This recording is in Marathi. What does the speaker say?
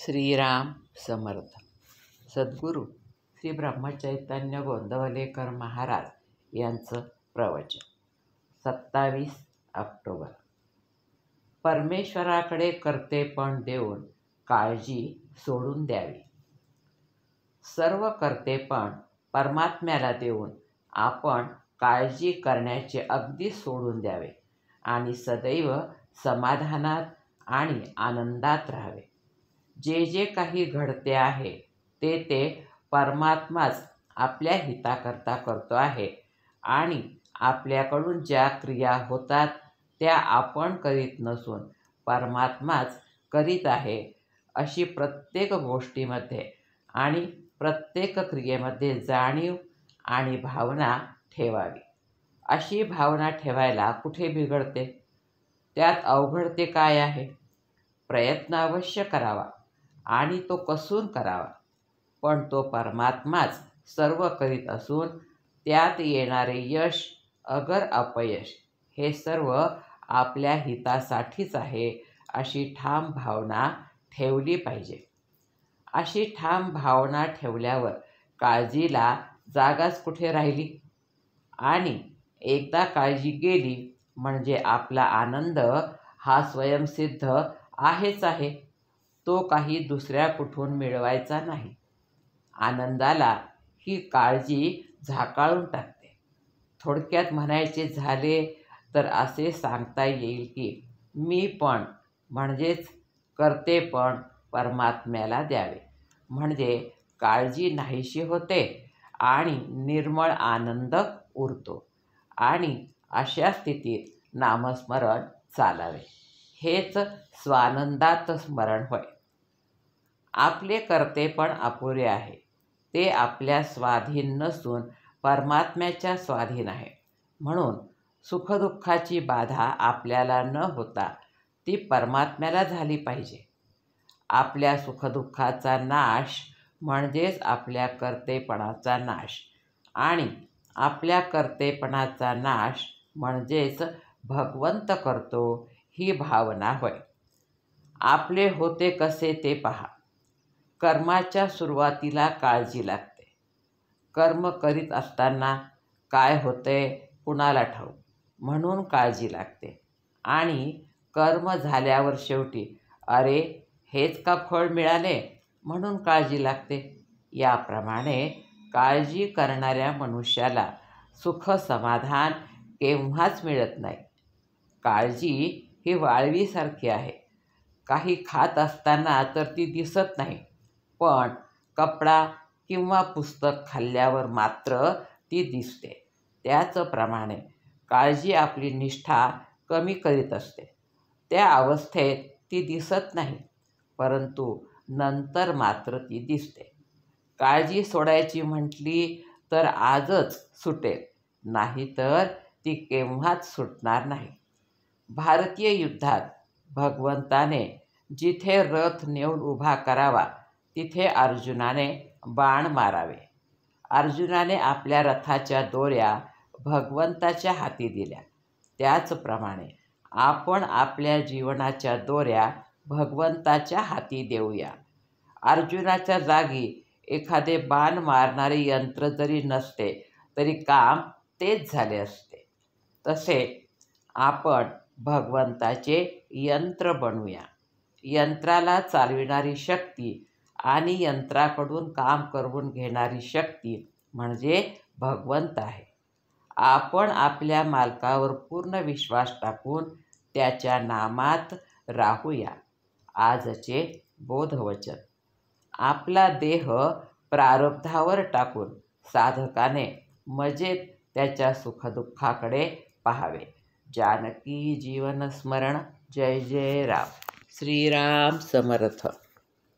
श्रीराम समर्थ. सद्गुरू श्री ब्रह्मचैतन्य गोंदवलेकर महाराज यांचं प्रवचन 27 ऑक्टोबर. परमेश्वराकडे कर्तेपण देऊन काळजी सोडून द्यावी. सर्व कर्तेपण परमात्म्याला देऊन आपण काळजी करण्याचे अगदी सोडून द्यावे आणि सदैव समाधानात आणि आनंदात राहावे. जे जे काही घडते आहे ते परमात्माच आपल्या हिताकरता करतो आहे आणि आपल्याकडून ज्या क्रिया होतात त्या आपण करीत नसून परमात्माच करीत आहे अशी प्रत्येक गोष्टीमध्ये आणि प्रत्येक क्रियेमध्ये जाणीव आणि भावना ठेवावी. अशी भावना ठेवायला कुठे बिघडते? त्यात अवघड ते काय आहे? प्रयत्न अवश्य करावा आणि तो कसून करावा, पण तो परमात्माच सर्व करीत असून त्यात येणारे यश अगर अपयश हे सर्व आपल्या हितासाठीच आहे अशी ठाम भावना ठेवली पाहिजे. अशी ठाम भावना ठेवल्यावर काळजीला जागाच कुठे राहिली आणि एकदा काळजी गेली म्हणजे आपला आनंद हा स्वयंसिद्ध आहेच आहे, तो काही दुसऱ्या कुठून मिळवायचा नाही. आनंदाला ही काळजी झाकाळून टाकते. थोडक्यात म्हणायचे झाले तर असे सांगता येईल की मी पण म्हणजेच कर्तेपण परमात्म्याला द्यावे म्हणजे काळजी नाहीशी होते आणि निर्मळ आनंद उरतो आणि अशा स्थितीत नामस्मरण चालावे. हेच स्वानंदात स्मरण होय. आपले कर्तेपण अपुरे आहे, ते आपल्या स्वाधीन नसून परमात्म्याच्या स्वाधीन आहे. म्हणून सुखदुःखाची बाधा आपल्याला न होता ती परमात्म्याला झाली पाहिजे. आपल्या सुखदुःखाचा नाश म्हणजेच आपल्या कर्तेपणाचा नाश आणि आपल्या कर्तेपणाचा नाश म्हणजेच भगवंत करतो ही भावना होय. आपले होते कसे ते पहा. कर्माच्या सुरुवातीला काळजी लागते. कर्म करीत असताना काय होते कुणाला ठाऊक, म्हणून काळजी लागते. आणि कर्म झाल्यावर शेवटी अरे हेच का फळ मिळाले म्हणून काळजी लागते. याप्रमाणे काळजी करणाऱ्या मनुष्याला सुख समाधान केव्हाच मिळत नाही. काळजी ही वाळवीसारखी आहे. काही खात असताना तर ती दिसत नाही, पण कपडा किंवा पुस्तक खाल्ल्यावर मात्र ती दिसते. त्याचप्रमाणे काळजी आपली निष्ठा कमी करीत असते. त्या अवस्थेत ती दिसत नाही, परंतु नंतर मात्र ती दिसते. काळजी सोडायची म्हटली तर आजच सुटेल, नाहीतर ती केव्हाच सुटणार नाही. भारतीय युद्धात भगवंताने जिथे रथ नेऊन उभा करावा तिथे अर्जुनाने बाण मारावे. अर्जुनाने आपल्या रथाच्या दोऱ्या भगवंताच्या हाती दिल्या. त्याचप्रमाणे आपण आपल्या जीवनाच्या दोऱ्या भगवंताच्या हाती देऊया. अर्जुनाच्या जागी एखादे बाण मारणारे यंत्र जरी नसते तरी काम तेच झाले असते. तसे आपण भगवंताचे यंत्र बनवूया. यंत्राला चालविणारी शक्ती आणि यंत्राकडून काम करून घेणारी शक्ती म्हणजे भगवंत आहे. आपण आपल्या मालकावर पूर्ण विश्वास टाकून त्याच्या नामात राहूया. आजचे बोधवचन. आपला देह प्रारब्धावर टाकून साधकाने मजेत त्याच्या सुखदुःखाकडे पाहावे. जानकी जीवन स्मरण. जय जय राम. श्रीराम समर्थ.